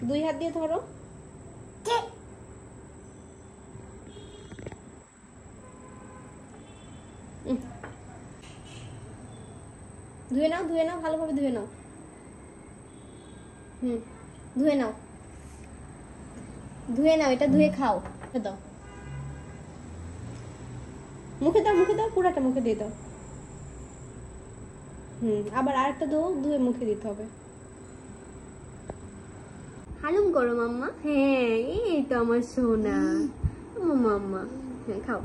দুই হাত দিয়ে ধরো। ধুয়ে নাও, ধুয়ে নাও, ভালোভাবে ধুয়ে নাও। ধুয়ে নাও, ধুয়ে নাও, এটা ধুয়ে খাও। দাও, মুখে দাও, মুখে দাও, পুরাটা মুখে দিয়ে দাও। আবার আরেকটা ধুয়ে মুখে দিতে হবে। হালুম করো মাম্মা। হ্যাঁ, এই তো আমার সোনা মাম্মা। হ্যাঁ, খাও।